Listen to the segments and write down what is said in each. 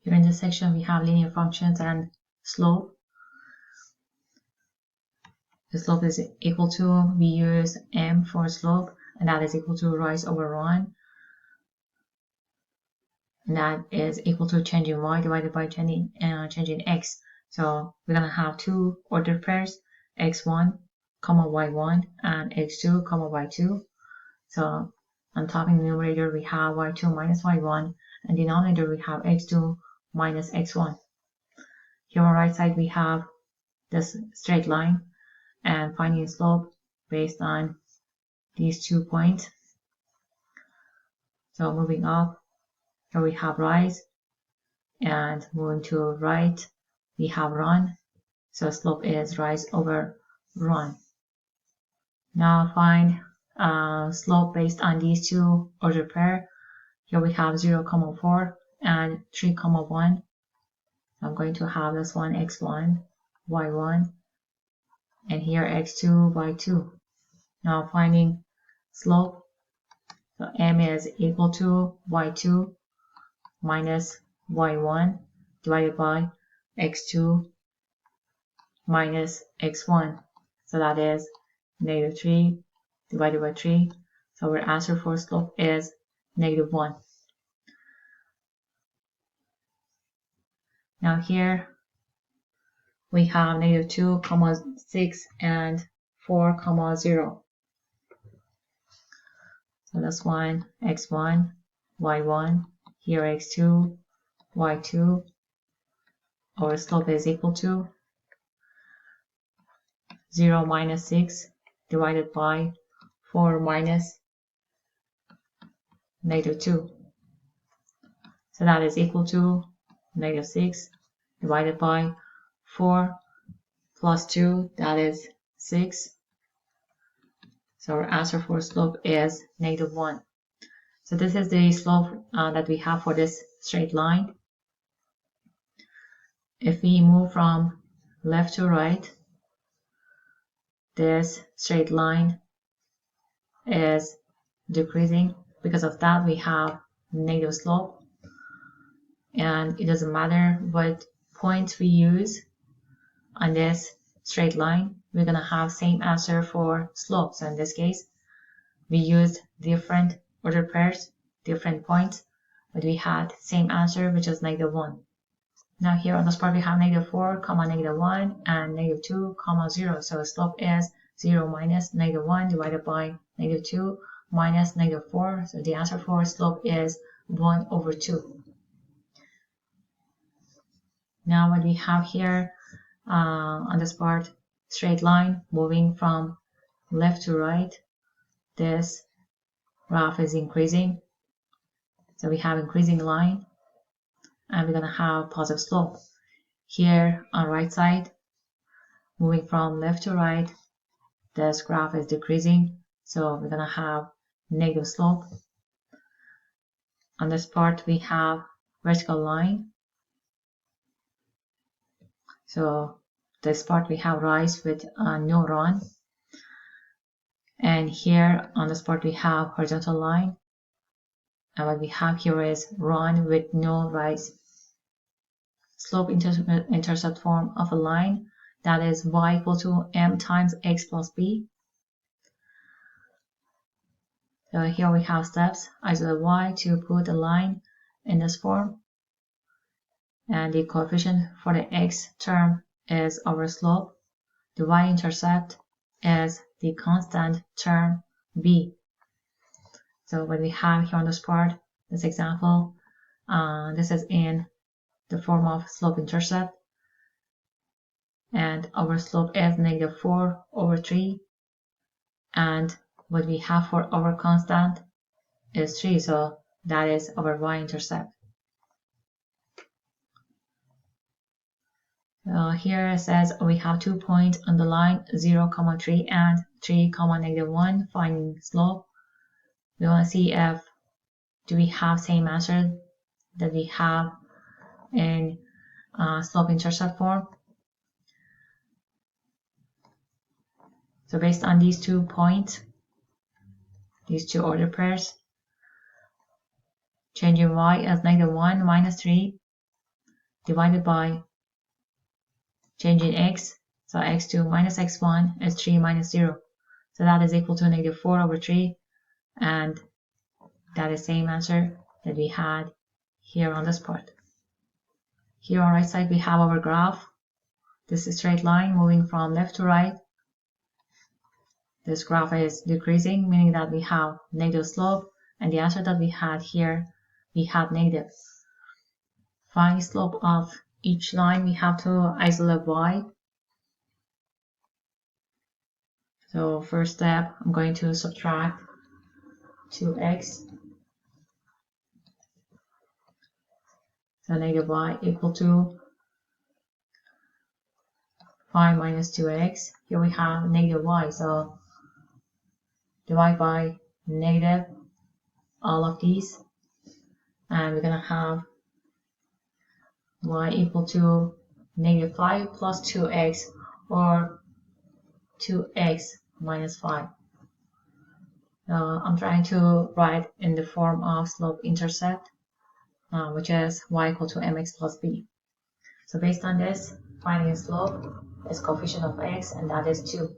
Here in this section, we have linear functions and slope. The slope is equal to, we use m for slope, and that is equal to rise over run. And that is equal to change in y divided by change in x. So we're going to have two ordered pairs, x1, y1, and x2, y2. So on top in the numerator, we have y2 minus y1, and denominator, we have x2 minus x1. Here on the right side, we have this straight line and finding the slope based on these 2 points. So moving up, here we have rise, and moving to right, we have run. So slope is rise over run. Now find slope based on these two ordered pair. Here we have 0, 4 and 3, 1. I'm going to have this one x1, y1, and here x2, y2. Now finding slope, so m is equal to y2 minus y1 divided by x2 minus x1. So that is negative 3 divided by 3. So our answer for slope is negative 1. Now here we have negative 2, 6 and 4, 0. So that's one x1, y1, here x2, y2. Our slope is equal to 0 minus 6 divided by 4 minus negative 2. So that is equal to negative 6 divided by 4 plus 2, that is 6. So our answer for slope is negative 1. So this is the slope that we have for this straight line. If we move from left to right, this straight line is decreasing. Because of that, we have negative slope. And it doesn't matter what points we use on this straight line, we're going to have same answer for slope. So in this case, we used different ordered pairs, different points, but we had same answer, which is negative 1. Now here on this part, we have negative 4, negative 1, and negative 2, 0. So the slope is 0 minus negative 1 divided by negative 2 minus negative 4. So the answer for slope is 1 over 2. Now what we have here on this part, straight line moving from left to right, this graph is increasing. So we have increasing line, and we're going to have positive slope. Here on right side, moving from left to right, this graph is decreasing. So we're going to have negative slope. On this part, we have vertical line. So this part we have rise with no run. And here on this part we have horizontal line. And what we have here is run with no rise. Slope intercept form of a line, that is y equal to m times x plus b. So here we have steps, isolate y to put a line in this form. And the coefficient for the x term is our slope. The y-intercept is the constant term b. So what we have here on this part, this example, this is in the form of slope-intercept. And our slope is negative 4 over 3. And what we have for our constant is 3. So that is our y-intercept. Here it says we have 2 points on the line 0, 3 and 3, negative 1, finding slope. We want to see if do we have same answer that we have in slope-intercept form. So based on these 2 points, these 2 ordered pairs, changing y as negative 1 minus 3 divided by change in x. So x2 minus x1 is 3 minus 0. So that is equal to negative 4 over 3. And that is the same answer that we had here on this part. Here on right side we have our graph. This is a straight line moving from left to right. This graph is decreasing, meaning that we have negative slope, and the answer that we had here, we have negative. Find the slope of each line, we have to isolate y. So first step, I'm going to subtract 2x. So negative y equal to 5 minus 2x. Here we have negative y, so divide by negative all of these, and we're going to have y equal to negative 5 plus 2x, or 2x minus 5. I'm trying to write in the form of slope-intercept, which is y equal to mx plus b. So based on this, finding a slope is coefficient of x, and that is 2.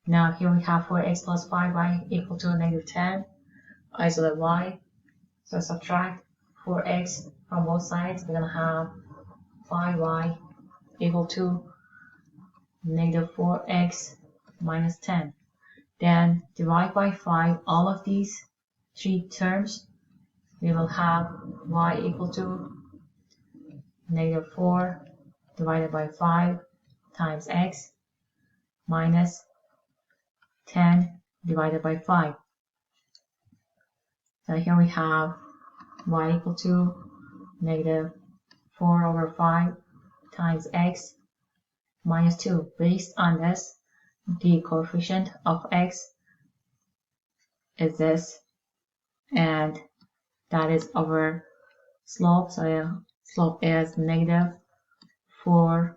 Now here we have 4x plus 5y equal to negative 10. Isolate y. So subtract 4x from both sides. We're going to have 5y equal to negative 4x minus 10. Then divide by 5 all of these three terms. We will have y equal to negative 4 divided by 5 times x minus 10 divided by 5. So here we have y equal to negative 4 over 5 times x minus 2. Based on this, the coefficient of x is this, and that is our slope. So slope is negative 4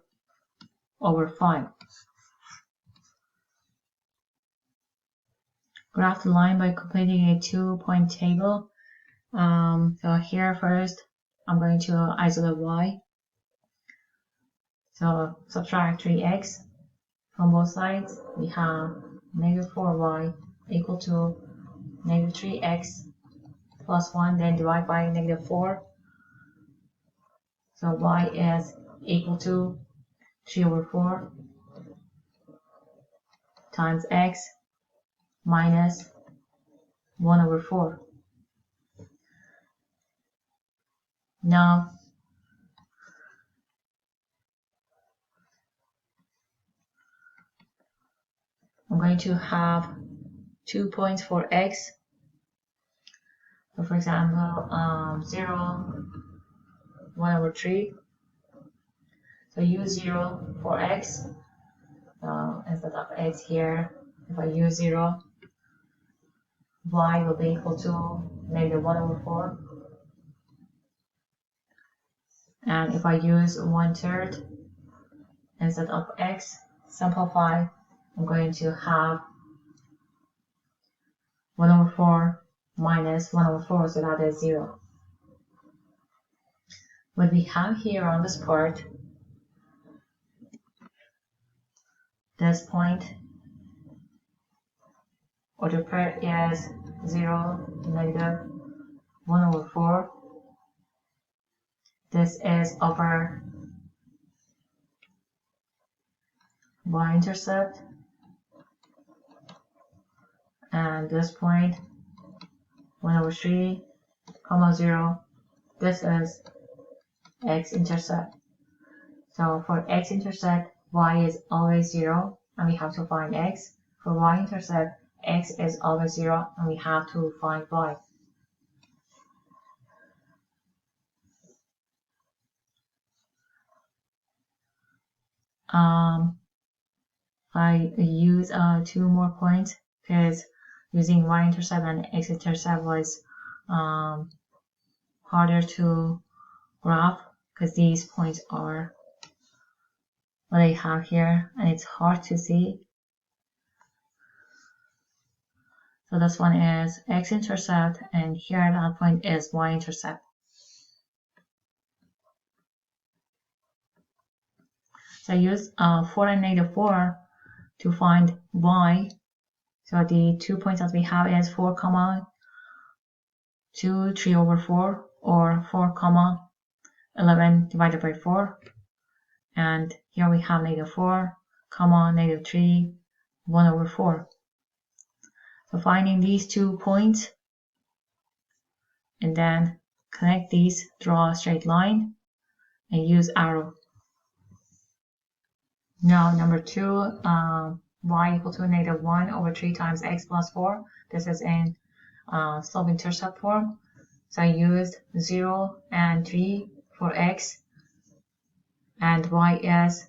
over 5. Graph the line by completing a 2-point table. So here first, I'm going to isolate y. So subtract 3x from both sides. We have negative 4y equal to negative 3x plus 1. Then divide by negative 4. So y is equal to 3 over 4 times x minus 1 over 4. Now I'm going to have 2 points for x. So for example, 0, 1 over 3. So use 0 for x. Instead of x here, if I use 0, y will be equal to negative 1 over 4. And if I use 1/3 instead of x, simplify, I'm going to have 1 over 4 minus 1 over 4, so that is 0. What we have here on this part, this point, or the part is 0, negative 1 over 4. This is our y-intercept, and this point 1 over 3, 0. This is x-intercept. So for x-intercept, y is always 0, and we have to find x. For y-intercept, x is always 0, and we have to find y. I use 2 more points because using y-intercept and x-intercept was harder to graph because these points are what I have here and it's hard to see. So this one is x-intercept, and here that point is y-intercept. So I use 4 and -4 to find y. So the 2 points that we have is 4, 2, 3/4, or 4, 11 divided by 4. And here we have -4, -3, 1/4. So finding these 2 points, and then connect these, draw a straight line, and use arrow. Now number 2, y equal to -1/3 times x plus 4. This is in slope-intercept form. So I used 0 and 3 for x, and y is,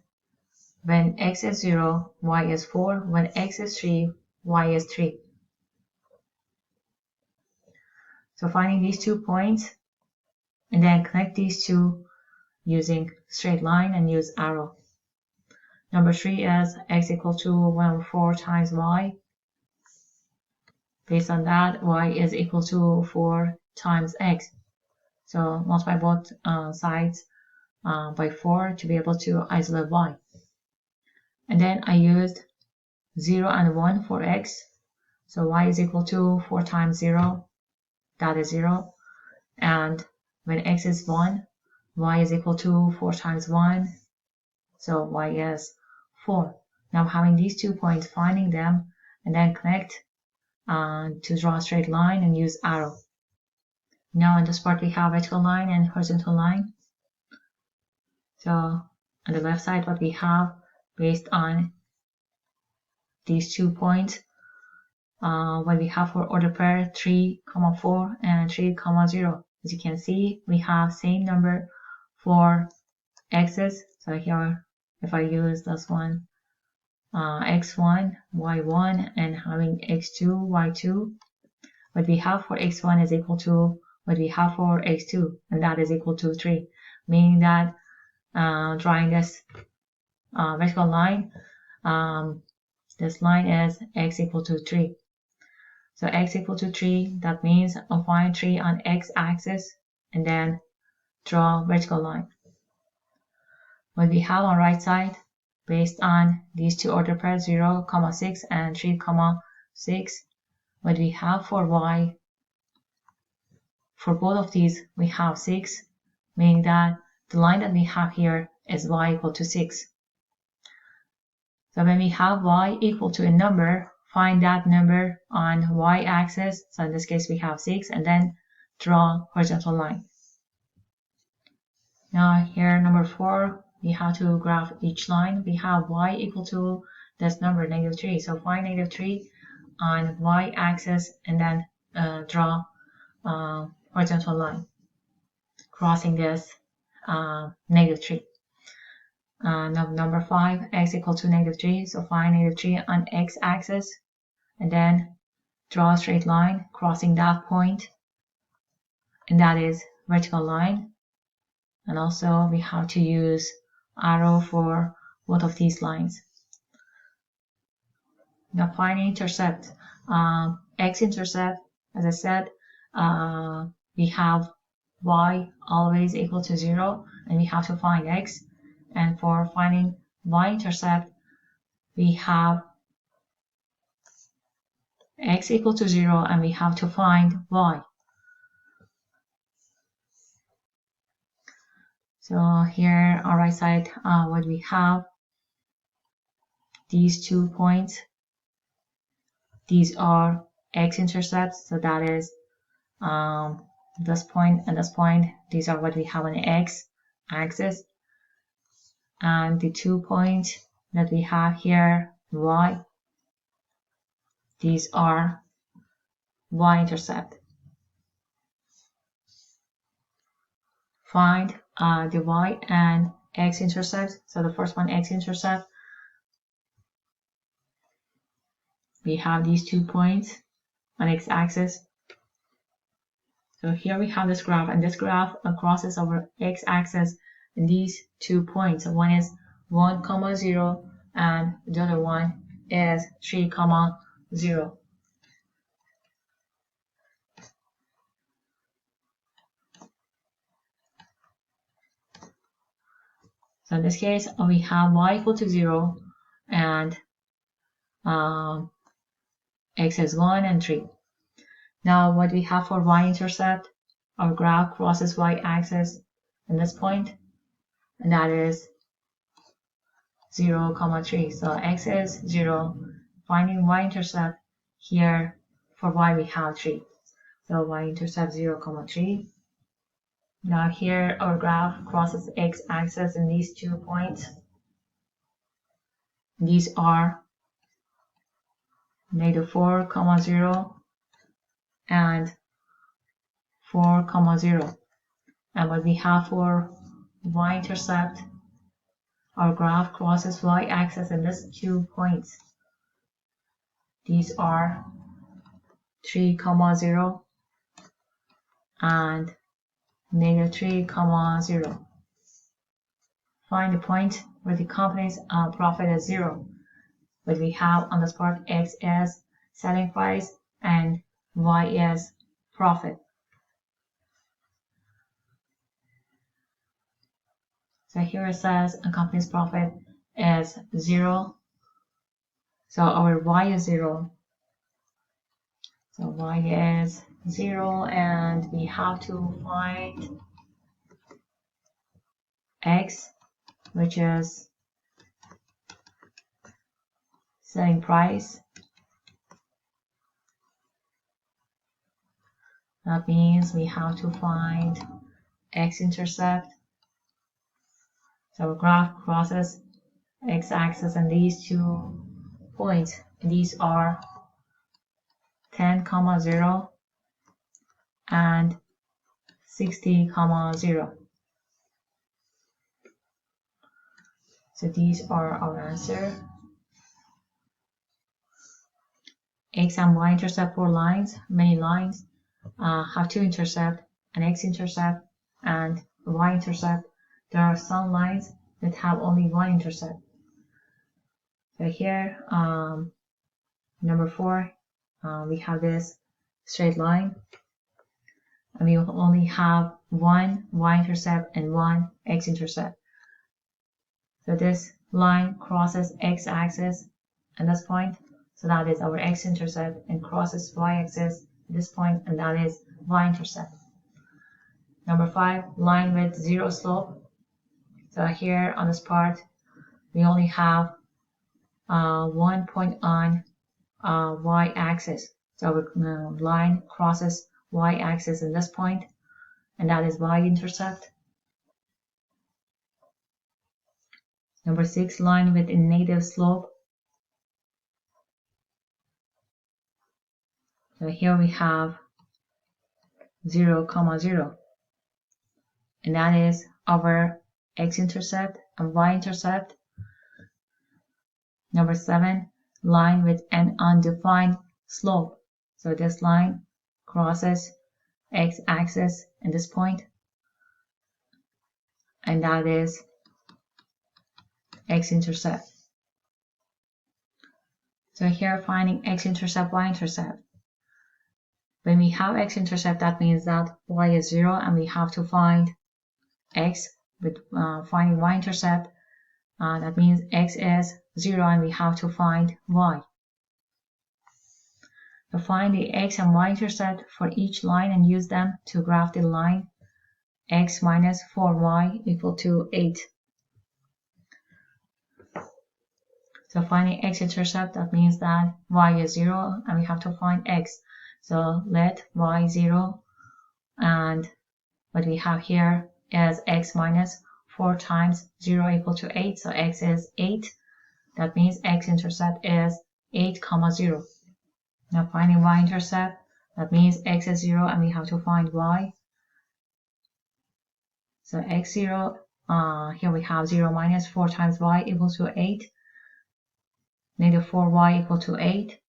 when x is 0, y is 4. When x is 3, y is 3. So finding these 2 points, and then connect these two using straight line and use arrow. Number 3 is x equal to 1/4 times y. Based on that, y is equal to 4 times x. So multiply both sides by 4 to be able to isolate y. And then I used 0 and 1 for x. So y is equal to 4 times 0. That is 0. And when x is 1, y is equal to 4 times 1. So y is 4. Now having these 2 points, finding them, and then connect to draw a straight line and use arrow. Now in this part we have vertical line and horizontal line. So on the left side, what we have based on these 2 points, what we have for order pair 3, 4 and 3, 0. As you can see, we have same number for x's. So here, if I use this one, x1, y1, and having x2, y2, what we have for x1 is equal to what we have for x2, and that is equal to 3, meaning that drawing this vertical line, this line is x equal to 3. So x equal to 3, that means I'll find 3 on x-axis and then draw vertical line. What we have on right side, based on these two order pairs 0, 6 and 3, 6, what we have for y, for both of these we have 6, meaning that the line that we have here is y equal to 6. So when we have y equal to a number, find that number on y-axis. So in this case we have 6, and then draw horizontal line. Now here number 4, we have to graph each line. We have y equal to this number -3. So find -3 on y-axis and then draw horizontal line crossing this -3. Number 5, x equal to -3. So find -3 on x-axis and then draw a straight line crossing that point, and that is vertical line. And also we have to use arrow for both of these lines. Now find intercept. X-intercept, as I said, we have y always equal to 0, and we have to find x. And for finding y-intercept, we have x equal to 0, and we have to find y. So here on right side, what we have, these 2 points, these are x-intercepts. So that is this point and this point. These are what we have on the x-axis. And the 2 points that we have here, y, these are y-intercept. Find the y and x-intercept. So the first one, x-intercept, we have these 2 points on x-axis. So here we have this graph, and this graph crosses over x-axis in these 2 points. So one is 1, 0, and the other one is 3, 0. So in this case, we have y equal to 0 and x is 1 and 3. Now what we have for y-intercept, our graph crosses y-axis in this point, and that is 0, 3. So x is 0. Finding y-intercept, here for y we have 3. So y-intercept 0, 3. Now here our graph crosses the x-axis in these 2 points. These are -4, 0 and 4, 0. And what we have for y-intercept, our graph crosses y-axis in these 2 points. These are 3, 0 and -3, 0. Find the point where the company's profit is 0. What we have on this part, x is selling price and y is profit. So here it says a company's profit is 0. So our y is 0. So y is 0 and we have to find x, which is selling price. That means we have to find x-intercept. So our graph crosses x-axis and these 2 points. These are 10, 0 and 60, 0. So these are our answer. X and y-intercept for lines, many lines have 2 intercept, an x-intercept and a y-intercept. There are some lines that have only 1 intercept. So here, number 4, we have this straight line, and we will only have 1 y-intercept and 1 x-intercept. So this line crosses x-axis at this point, so that is our x-intercept, and crosses y-axis at this point, and that is y-intercept. Number 5, line with 0 slope. So here on this part, we only have 1 point on y-axis. So our line crosses y-axis in this point, and that is y-intercept. Number 6, line with a negative slope. So here we have 0, 0, and that is our x-intercept and y-intercept. Number 7, line with an undefined slope. So this line crosses x-axis at this point, and that is x-intercept. So here finding x-intercept, y-intercept. When we have x-intercept, that means that y is 0 and we have to find x. With finding y-intercept, that means x is 0 and we have to find y. So find the x and y-intercept for each line and use them to graph the line x minus 4y equal to 8. So finding x-intercept, that means that y is 0 and we have to find x. So let y 0, and what we have here is x minus 4 times 0 equal to 8. So x is 8. That means x-intercept is 8, 0. Now finding y-intercept, that means x is 0 and we have to find y. So x0, here we have 0 minus 4 times y equals to 8. Negative 4y equal to 8.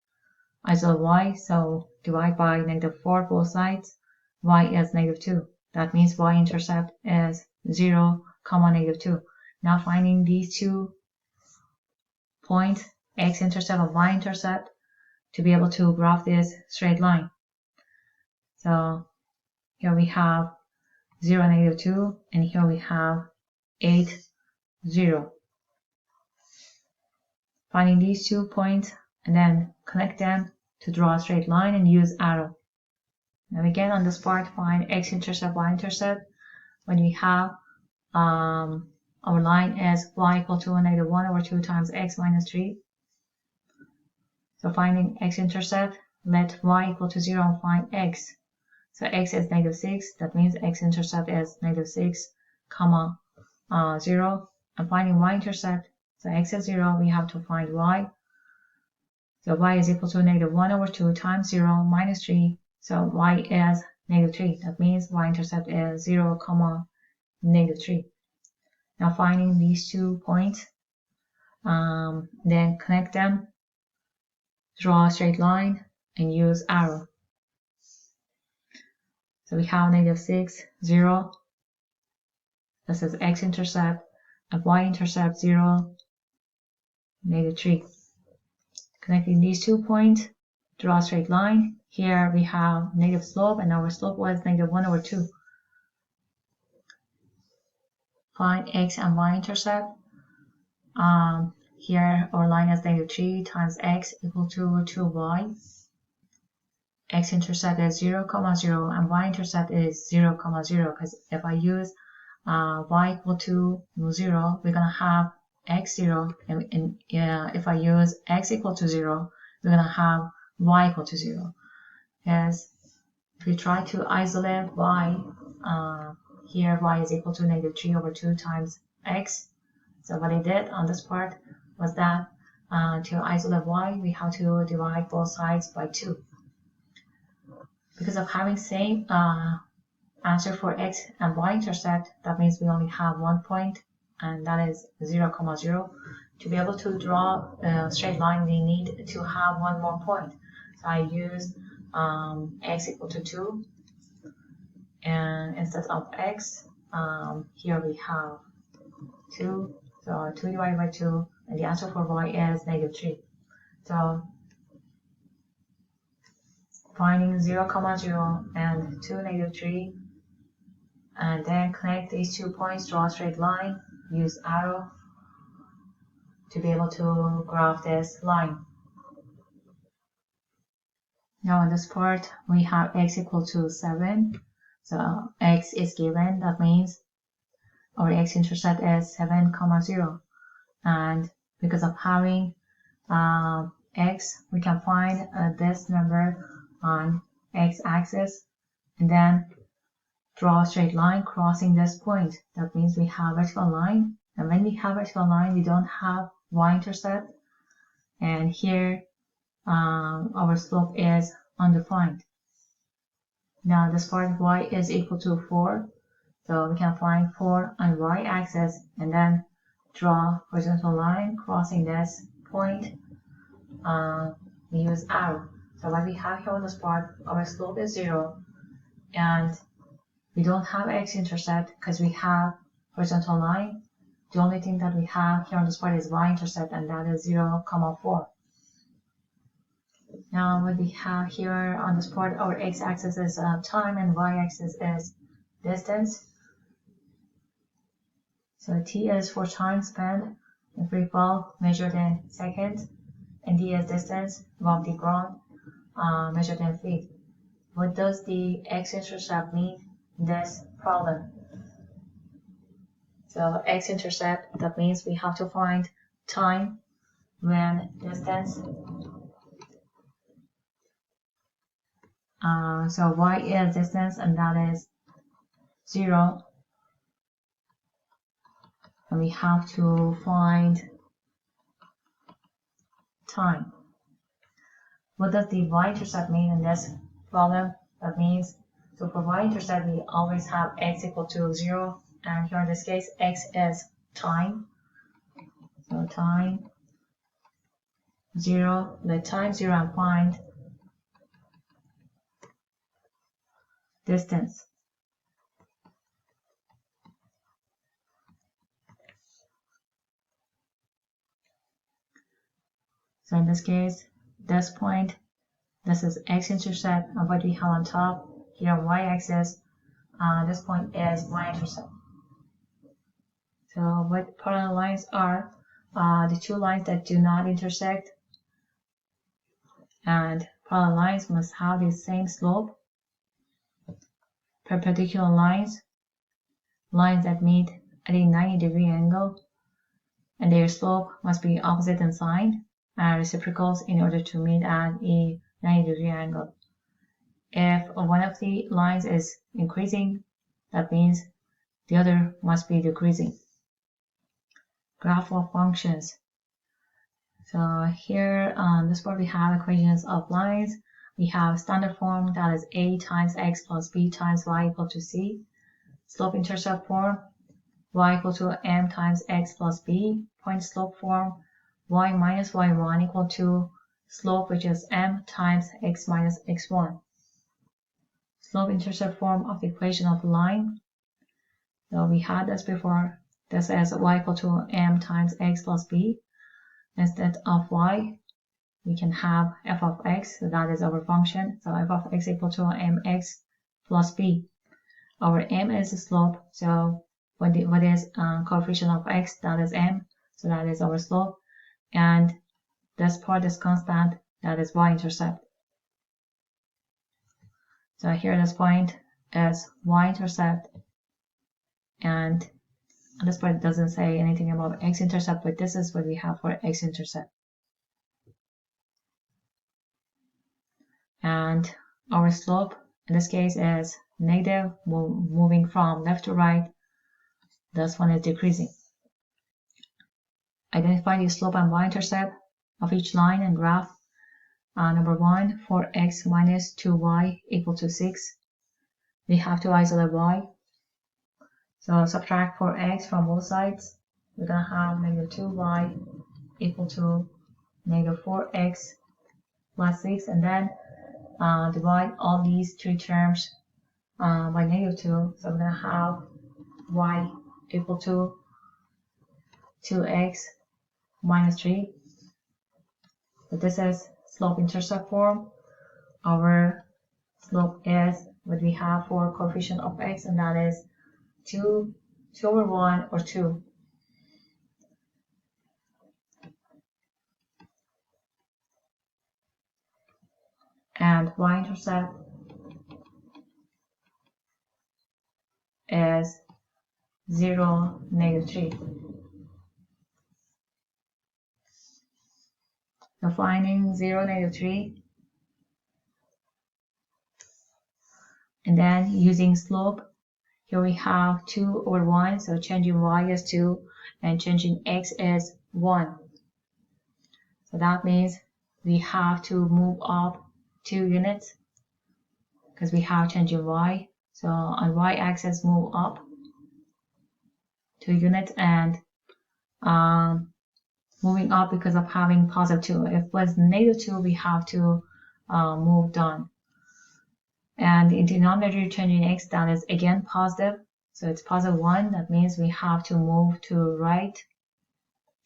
Isolate y, so divide by negative 4 both sides. Y is negative 2. That means y-intercept is 0, negative 2. Now finding these 2 points, x-intercept and y-intercept, to be able to graph this straight line. So here we have 0, negative 2, and here we have 8, 0. Finding these 2 points and then connect them to draw a straight line and use arrow. Now again on this part, find x-intercept, y-intercept. When we have our line is y equal to -1 over 2 times x minus 3. So finding x-intercept, let y equal to 0 and find x. So x is -6, that means x-intercept is -6, comma 0. And finding y-intercept, so x is 0, we have to find y. So y is equal to -1 over 2 times 0 minus 3. So y is -3. That means y-intercept is 0, comma -3. Now finding these 2 points, then connect them, draw a straight line, and use arrow. So we have -6, 0. This is x-intercept, and y-intercept 0, -3. Connecting these 2 points, draw a straight line. Here we have negative slope, and our slope was -1 over 2. Find x and y-intercept. Here our line is -3 times x equal to 2y. X-intercept is 0, 0, and y-intercept is 0, 0, because if I use y equal to 0, we're going to have x 0, and if I use x equal to 0, we're going to have y equal to 0. Because if we try to isolate y, here y is equal to -3 over 2 times x. So what I did on this part was that to isolate y, we have to divide both sides by 2. Because of having same answer for x and y-intercept, that means we only have 1 point, and that is 0, 0. To be able to draw a straight line, we need to have one more point. So I used x equal to 2, and instead of x, here we have 2. So 2 divided by 2, and the answer for y is -3. So finding 0, 0, and 2, -3, and then connect these 2 points, draw a straight line, use arrow to be able to graph this line. Now in this part, we have x equal to 7. So x is given, that means our x-intercept is 7, 0. And because of having x, we can find this number on x-axis, and then draw a straight line crossing this point. That means we have vertical line, and when we have vertical line, we don't have y-intercept, and here our slope is undefined. Now this part, y is equal to 4, so we can find 4 on y-axis, and then draw horizontal line crossing this point. We use arrow. So what we have here on this part, our slope is 0, and we don't have x-intercept because we have horizontal line. The only thing that we have here on this part is y-intercept, and that is 0, 4. Now what we have here on this part, our x-axis is time and y-axis is distance. So t is for time spent in free fall measured in seconds, and d is distance above the ground measured in feet. What does the x-intercept mean in this problem? So x-intercept, that means we have to find time when distance. So y is distance, and that is 0. And we have to find time. What does the y-intercept mean in this problem? That means, so for y-intercept, we always have x equal to 0, and here in this case, x is time. So time 0, let time 0 and find distance. So in this case, this point, this is x-intercept, and what we have on top here on y-axis, this point is y-intercept. So what parallel lines are the two lines that do not intersect, and parallel lines must have the same slope. Perpendicular lines, lines that meet at a 90-degree angle, and their slope must be opposite in sign and reciprocals in order to meet at a 90-degree angle. If one of the lines is increasing, that means the other must be decreasing. Graph of functions. So here on this part we have equations of lines. We have standard form, that is a times x plus b times y equal to c. Slope-intercept form, y equal to m times x plus b. Point slope form, y minus y1 equal to slope, which is m times x minus x1. Slope-intercept form of the equation of line. So we had this before. This is y equal to m times x plus b. Instead of y, we can have f of x, so that is our function. So f of x equal to mx plus b. Our m is the slope, so what is coefficient of x, that is m, so that is our slope. And this part is constant, that is y-intercept. So here this point is y-intercept, and this part doesn't say anything about x-intercept, but this is what we have for x-intercept. And our slope in this case is negative, moving from left to right. This one is decreasing. Identify the slope and y-intercept of each line and graph. Number 1, for x minus 2y equal to 6. We have to isolate y. So subtract 4x from both sides. We're going to have negative 2y equal to negative 4x plus 6, and then divide all these three terms by negative 2. So I'm going to have y equal to 2x minus 3. So this is slope-intercept form. Our slope is what we have for coefficient of x, and that is 2 over 1 or 2. And y-intercept is 0, negative 3. So finding 0, negative 3, and then using slope, here we have 2 over 1, so changing y is 2 and changing x is 1. So that means we have to move up 2 units because we have changing y. So on y-axis move up 2 units, and moving up because of having positive 2. If it was negative 2, we have to move down. And in denominator changing x, that is again positive. So it's positive 1. That means we have to move to right.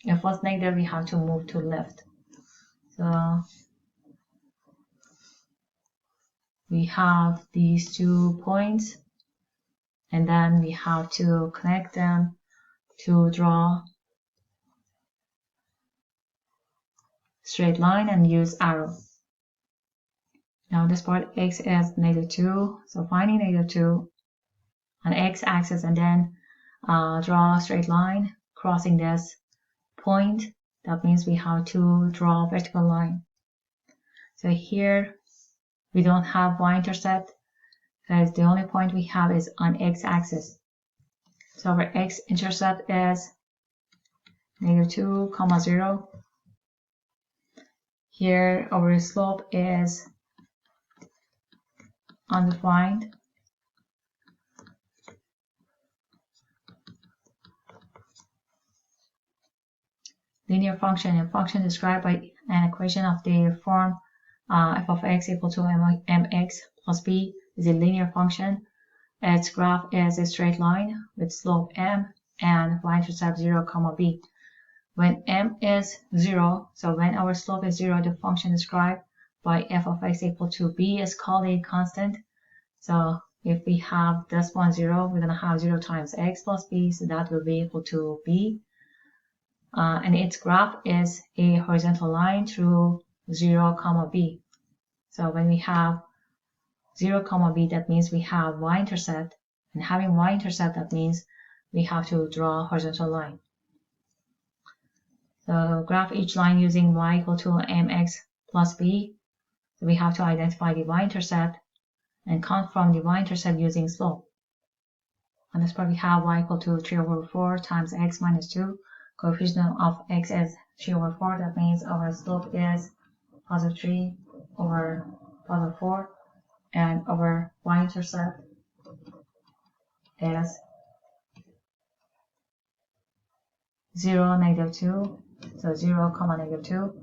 If it was negative, we have to move to left. So we have these 2 points, and then we have to connect them to draw straight line and use arrow. Now this part x is negative 2, so finding negative 2 on x-axis, and then draw a straight line crossing this point. That means we have to draw a vertical line. So here we don't have y-intercept, because the only point we have is on x-axis. So our x-intercept is negative 2, 0. Here our slope is undefined. Linear function, a function described by an equation of the form f of x equal to mx plus b is a linear function. Its graph is a straight line with slope m and y-intercept 0, b. When m is 0, so when our slope is 0, the function described by f of x equal to b is called a constant. So if we have this one 0, we're going to have 0 times x plus b, so that will be equal to b. And its graph is a horizontal line through 0, comma b. So when we have 0, comma b, that means we have y-intercept, and having y-intercept, that means we have to draw a horizontal line. So graph each line using y equal to mx plus b. So we have to identify the y-intercept and count from the y-intercept using slope. On this part, we have y equal to 3 over 4 times x minus 2. Coefficient of x is 3 over 4. That means our slope is positive 3 over positive 4. And our y-intercept is 0, negative 2. So 0, comma negative 2.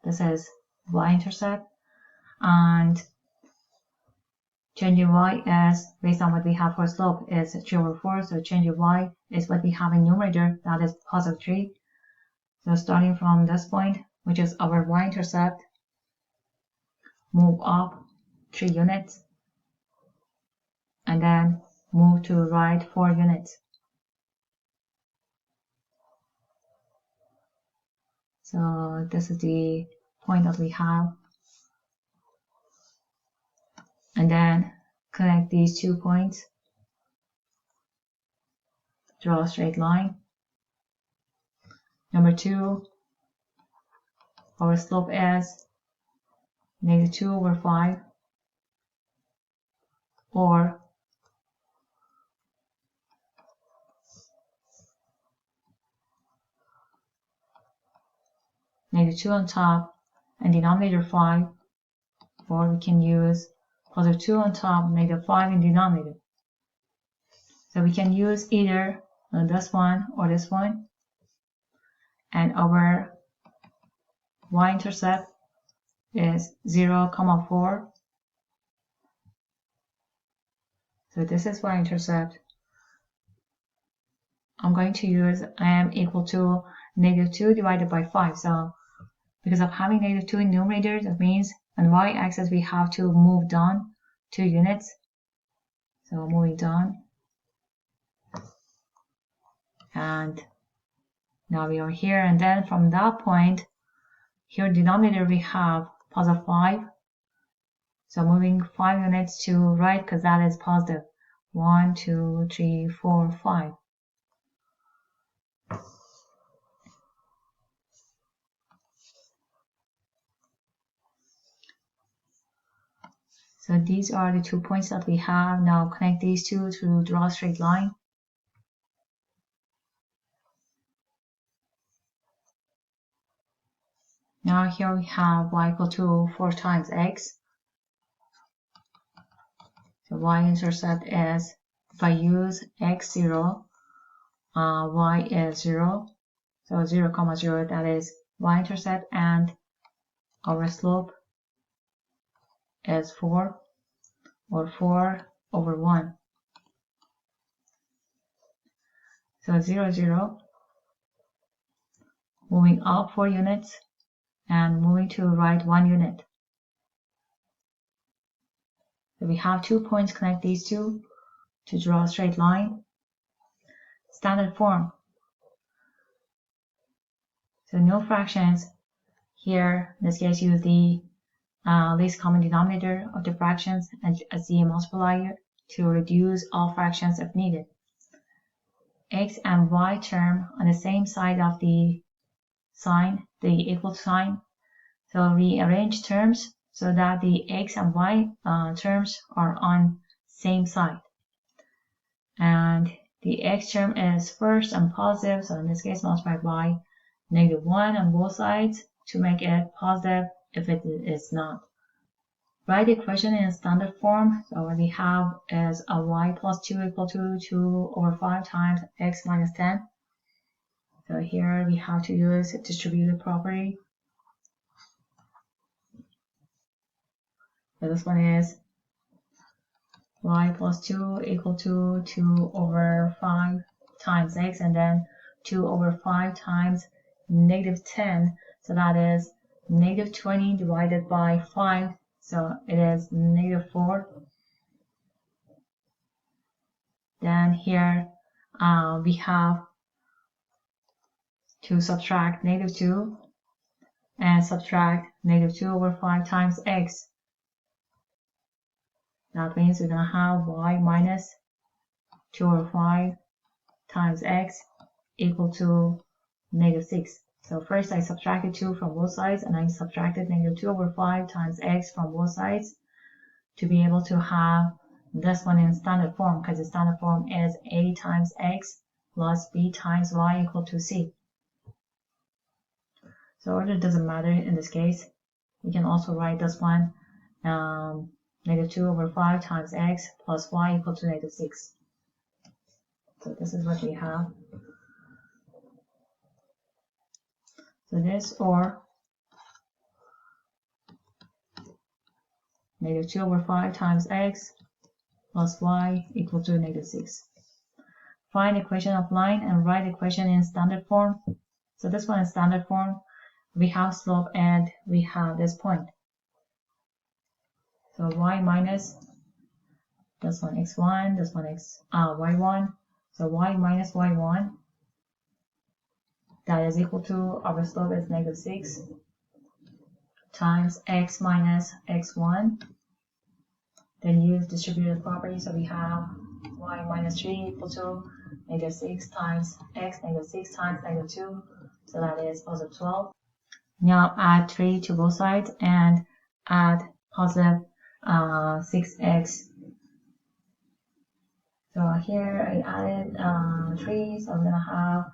This is y-intercept. And changing y is, based on what we have for slope, is 3 over 4. So changing y is what we have in numerator, that is positive 3. So starting from this point, which is our y-intercept, move up 3 units, and then move to right 4 units. So this is the point that we have. And then connect these 2 points, draw a straight line. Number 2, our slope is negative 2 over 5, or negative 2 on top and denominator 5, or we can use positive 2 on top, negative 5 in denominator. So we can use either this one or this one, and our y-intercept is 0, comma 4. So this is y-intercept. I'm going to use m equal to negative 2 divided by 5. So because of having negative 2 in numerator, that means on y-axis we have to move down 2 units. So moving down. And now we are here, and then from that point, here denominator we have positive 5. So moving 5 units to right, because that is positive. 1, 2, 3, 4, 5. So these are the 2 points that we have. Now connect these two to draw a straight line. Now here we have y equal to 4 times x. So y-intercept is, if I use x0, y is 0. So 0, comma 0, that is y-intercept, and our slope is 4, or 4 over 1. So 0, 0, moving up 4 units, and moving to right 1 unit. So we have 2 points, connect these two to draw a straight line. Standard form. So no fractions. Here, in this case, use the least common denominator of the fractions as the multiplier to reduce all fractions if needed. X and y term on the same side of the sign, the equal sign. So rearrange terms so that the x and y terms are on same side. And the x term is first and positive, so in this case multiplied by negative 1 on both sides to make it positive if it is not. Write the equation in standard form. So what we have is a y plus 2 equal to 2 over 5 times x minus 10. So here we have to use distributive property. So this one is y plus 2 equal to 2 over 5 times x, and then 2 over 5 times negative 10. So that is negative 20 divided by 5. So it is -4. Then here we have to subtract -2 and subtract -2/5 times x. That means we're going to have y minus 2/5 times x equal to -6. So first I subtracted 2 from both sides, and I subtracted -2/5 times x from both sides to be able to have this one in standard form, because the standard form is a times x plus b times y equal to c. So order doesn't matter in this case. We can also write this one -2/5 times x plus y equal to -6. So this is what we have. So this, or -2/5 times x plus y equal to -6. Find equation of line and write equation in standard form. So this one is standard form. We have slope and we have this point. So y minus this one x1, this one y1. So y minus y1, that is equal to, our slope is -6 times x minus x1. Then use distributive property, so we have y minus 3 equal to -6 times x, -6 times -2, so that is positive 12. Now add 3 to both sides and add positive 6x. So here I added 3, so I'm going to have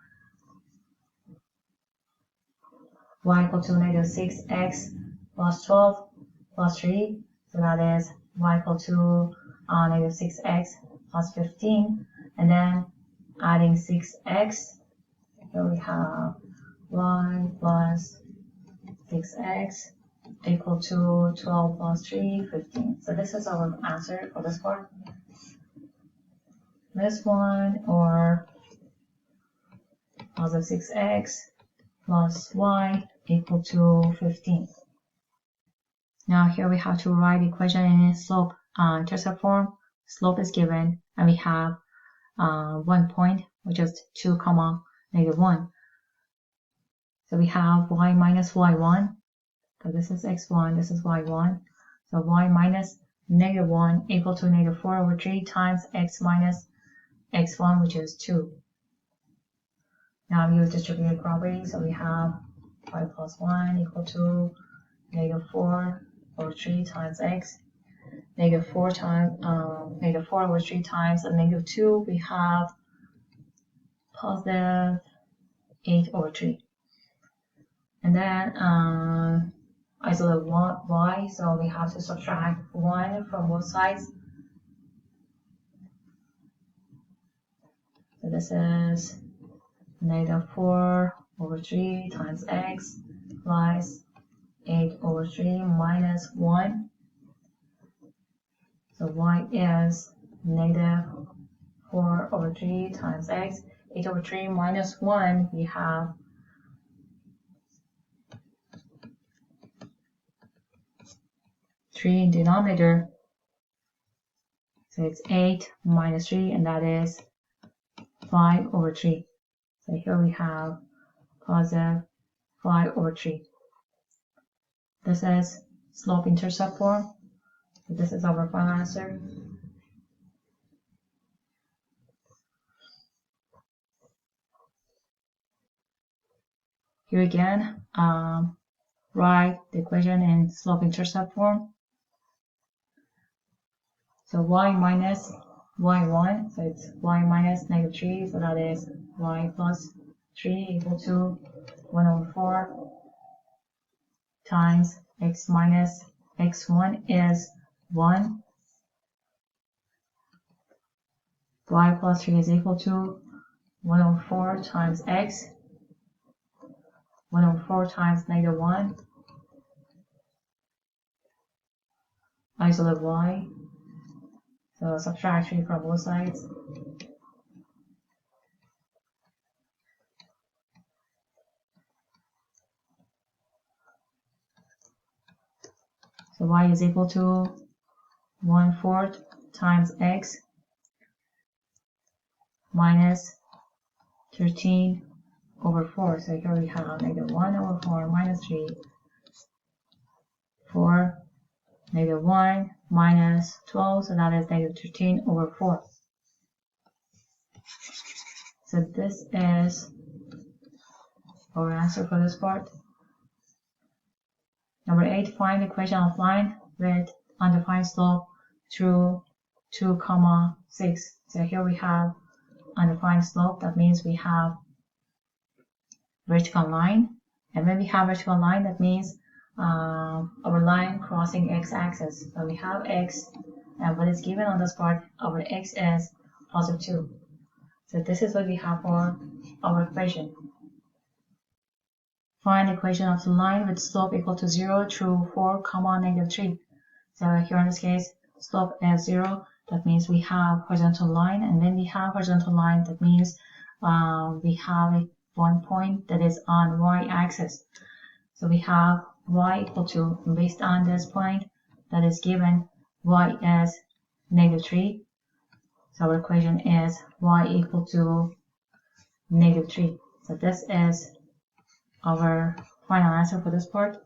y equal to -6x plus 12 plus 3, so that is y equal to -6x plus 15, and then adding 6x, here we have y plus 6x equal to 12 plus 3, 15. So this is our answer for this part. This one, or positive 6x plus y equal to 15. Now here we have to write equation in slope intercept form. Slope is given, and we have 1 point, which is 2, -1. So we have y minus y1. So this is x1, this is y1. So y minus -1 equal to -4/3 times x minus x1, which is 2. Now use distributive property, so we have y plus 1 equal to -4/3 times x. -4 times -4/3 times a -2, we have positive 8/3. And then isolate y, so we have to subtract 1 from both sides. So this is -4/3 times x plus 8/3 minus 1. So y is -4/3 times x. 8/3 minus 1, we have 3 in denominator. So it's 8 minus 3, and that is 5/3. So here we have positive 5/3. This is slope intercept form. So this is our final answer. Here again, write the equation in slope intercept form. So y minus y1, so it's y minus -3, so that is y plus 3 equal to 1/4 times x minus x1 is 1. Y plus 3 is equal to 1/4 times x. 1/4 times -1. Isolate y. So subtract 3 from both sides. So y is equal to 1/4 times x minus 13/4. So here we have -1/4 minus 3, 4, -1 minus 12, so that is -13/4. So this is our answer for this part. Number 8, find the equation of line with undefined slope through 2, 6. So here we have undefined slope. That means we have vertical line. And when we have vertical line, that means our line crossing x-axis. So we have x, and what is given on this part, our x is +2. So this is what we have for our equation. Find the equation of the line with slope equal to 0 through 4, -3. So here in this case, slope is 0. That means we have horizontal line, and when we have horizontal line, that means we have one point that is on y-axis. So we have y equal to, based on this point that is given, y is -3. So our equation is y equal to -3. So this is our final answer for this part.